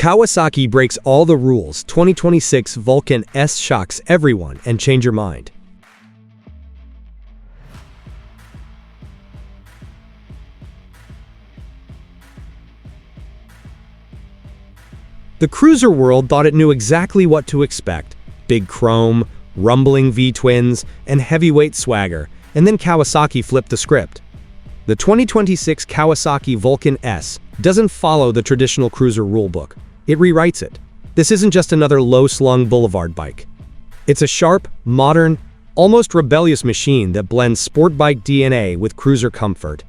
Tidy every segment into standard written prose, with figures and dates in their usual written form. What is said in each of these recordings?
Kawasaki breaks all the rules. 2026 Vulcan S shocks everyone and change your mind. The cruiser world thought it knew exactly what to expect. Big chrome, rumbling V-twins, and heavyweight swagger, and then Kawasaki flipped the script. The 2026 Kawasaki Vulcan S doesn't follow the traditional cruiser rulebook. It rewrites it. This isn't just another low-slung boulevard bike. It's a sharp, modern, almost rebellious machine that blends sport bike DNA with cruiser comfort.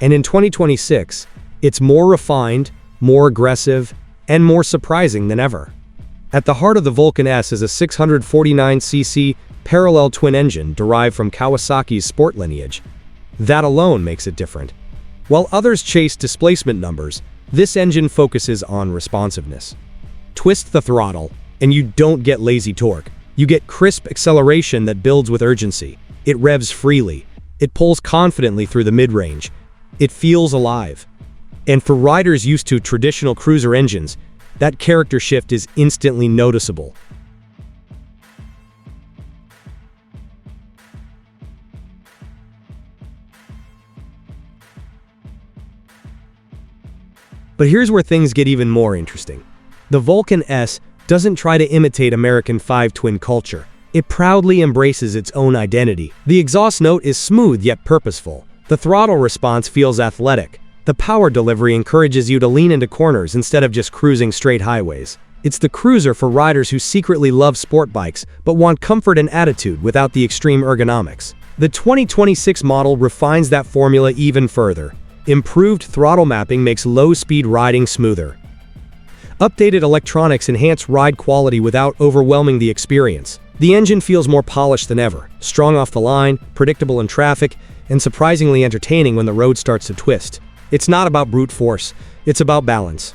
And in 2026, it's more refined, more aggressive, and more surprising than ever. At the heart of the Vulcan S is a 649cc parallel twin engine derived from Kawasaki's sport lineage. That alone makes it different. While others chase displacement numbers, this engine focuses on responsiveness. Twist the throttle, and you don't get lazy torque. You get crisp acceleration that builds with urgency. It revs freely. It pulls confidently through the mid-range. It feels alive. And for riders used to traditional cruiser engines, that character shift is instantly noticeable. But here's where things get even more interesting. The Vulcan S doesn't try to imitate American five-twin culture. It proudly embraces its own identity. The exhaust note is smooth yet purposeful. The throttle response feels athletic. The power delivery encourages you to lean into corners instead of just cruising straight highways. It's the cruiser for riders who secretly love sport bikes but want comfort and attitude without the extreme ergonomics. The 2026 model refines that formula even further. Improved throttle mapping makes low-speed riding smoother. Updated electronics enhance ride quality without overwhelming the experience. The engine feels more polished than ever, strong off the line, predictable in traffic, and surprisingly entertaining when the road starts to twist. It's not about brute force, it's about balance.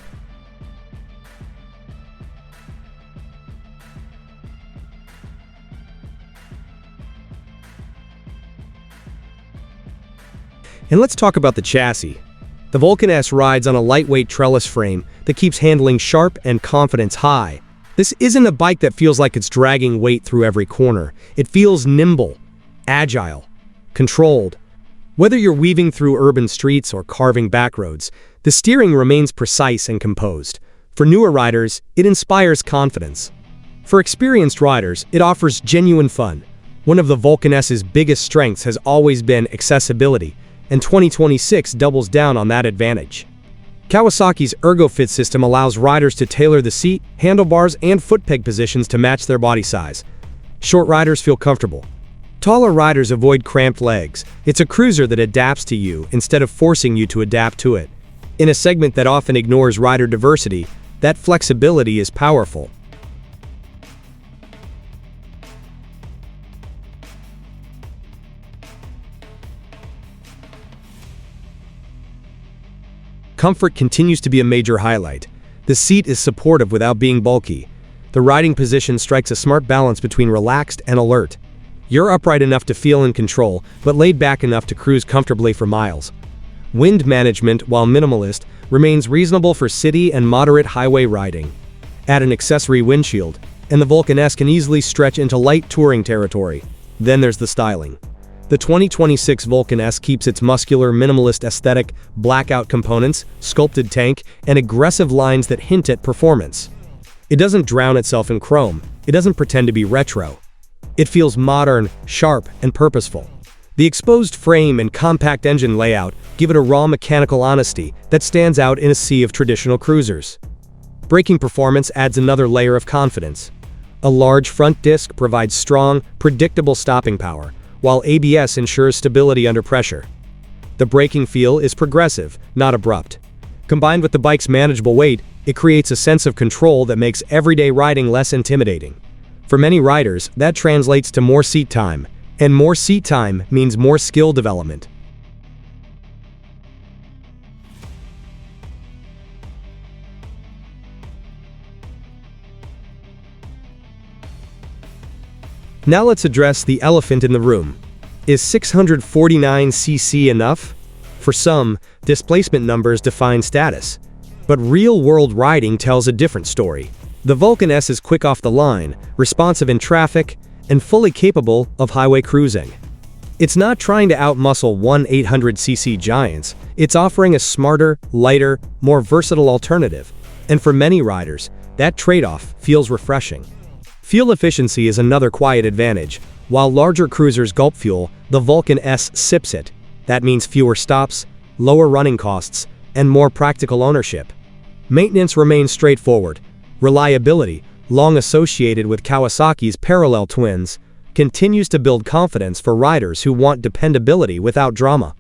And let's talk about the chassis. The Vulcan S rides on a lightweight trellis frame that keeps handling sharp and confidence high. This isn't a bike that feels like it's dragging weight through every corner. It feels nimble, agile, controlled. Whether you're weaving through urban streets or carving back roads, the steering remains precise and composed. For newer riders, it inspires confidence. For experienced riders, it offers genuine fun. One of the Vulcan S's biggest strengths has always been accessibility, and 2026 doubles down on that advantage. Kawasaki's Ergo-Fit system allows riders to tailor the seat, handlebars, and foot peg positions to match their body size. Short riders feel comfortable. Taller riders avoid cramped legs. It's a cruiser that adapts to you instead of forcing you to adapt to it. In a segment that often ignores rider diversity, that flexibility is powerful. Comfort continues to be a major highlight. The seat is supportive without being bulky. The riding position strikes a smart balance between relaxed and alert. You're upright enough to feel in control, but laid back enough to cruise comfortably for miles. Wind management, while minimalist, remains reasonable for city and moderate highway riding. Add an accessory windshield, and the Vulcan S can easily stretch into light touring territory. Then there's the styling. The 2026 Vulcan S keeps its muscular, minimalist aesthetic, blackout components, sculpted tank, and aggressive lines that hint at performance. It doesn't drown itself in chrome. It doesn't pretend to be retro. It feels modern, sharp, and purposeful. The exposed frame and compact engine layout give it a raw mechanical honesty that stands out in a sea of traditional cruisers. Braking performance adds another layer of confidence. A large front disc provides strong, predictable stopping power, while ABS ensures stability under pressure. The braking feel is progressive, not abrupt. Combined with the bike's manageable weight, it creates a sense of control that makes everyday riding less intimidating. For many riders, that translates to more seat time, and more seat time means more skill development. Now let's address the elephant in the room. Is 649cc enough? For some, displacement numbers define status. But real-world riding tells a different story. The Vulcan S is quick off the line, responsive in traffic, and fully capable of highway cruising. It's not trying to outmuscle 800cc giants, it's offering a smarter, lighter, more versatile alternative. And for many riders, that trade-off feels refreshing. Fuel efficiency is another quiet advantage. While larger cruisers gulp fuel, the Vulcan S sips it. That means fewer stops, lower running costs, and more practical ownership. Maintenance remains straightforward. Reliability, long associated with Kawasaki's parallel twins, continues to build confidence for riders who want dependability without drama.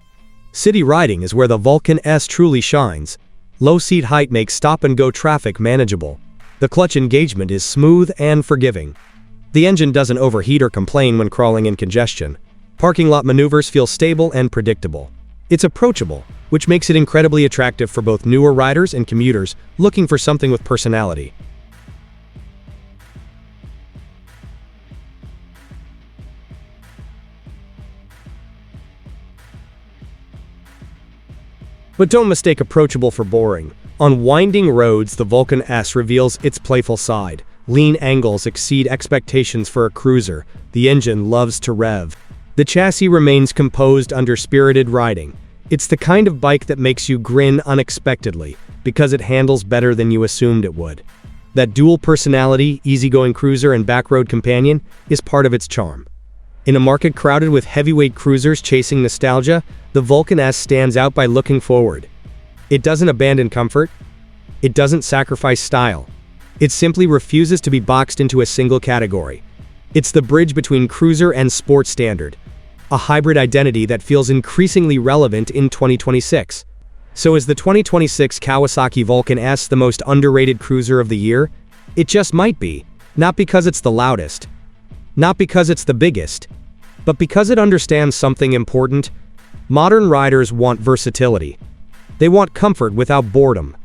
City riding is where the Vulcan S truly shines. Low seat height makes stop-and-go traffic manageable. The clutch engagement is smooth and forgiving. The engine doesn't overheat or complain when crawling in congestion. Parking lot maneuvers feel stable and predictable. It's approachable, which makes it incredibly attractive for both newer riders and commuters looking for something with personality. But don't mistake approachable for boring. On winding roads, the Vulcan S reveals its playful side. Lean angles exceed expectations for a cruiser. The engine loves to rev. The chassis remains composed under spirited riding. It's the kind of bike that makes you grin unexpectedly, because it handles better than you assumed it would. That dual personality, easygoing cruiser and backroad companion, is part of its charm. In a market crowded with heavyweight cruisers chasing nostalgia, the Vulcan S stands out by looking forward. It doesn't abandon comfort. It doesn't sacrifice style. It simply refuses to be boxed into a single category. It's the bridge between cruiser and sport standard, a hybrid identity that feels increasingly relevant in 2026. So is the 2026 Kawasaki Vulcan S the most underrated cruiser of the year? It just might be, not because it's the loudest, not because it's the biggest, but because it understands something important. Modern riders want versatility. They want comfort without boredom,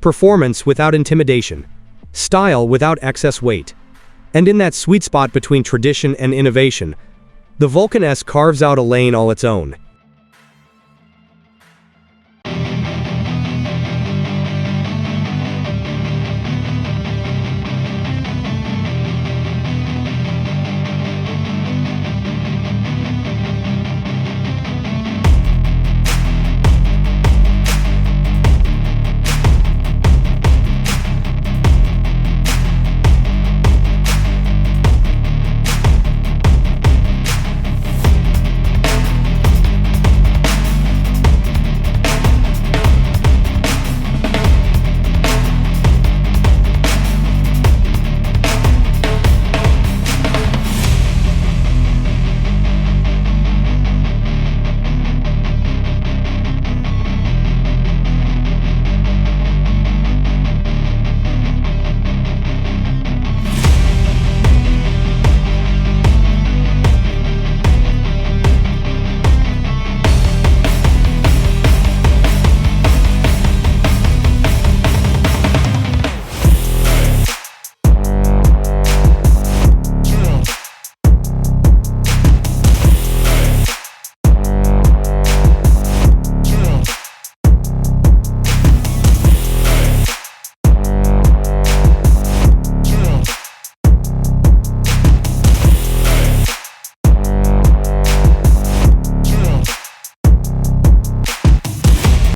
performance without intimidation, style without excess weight. And in that sweet spot between tradition and innovation, the Vulcan S carves out a lane all its own.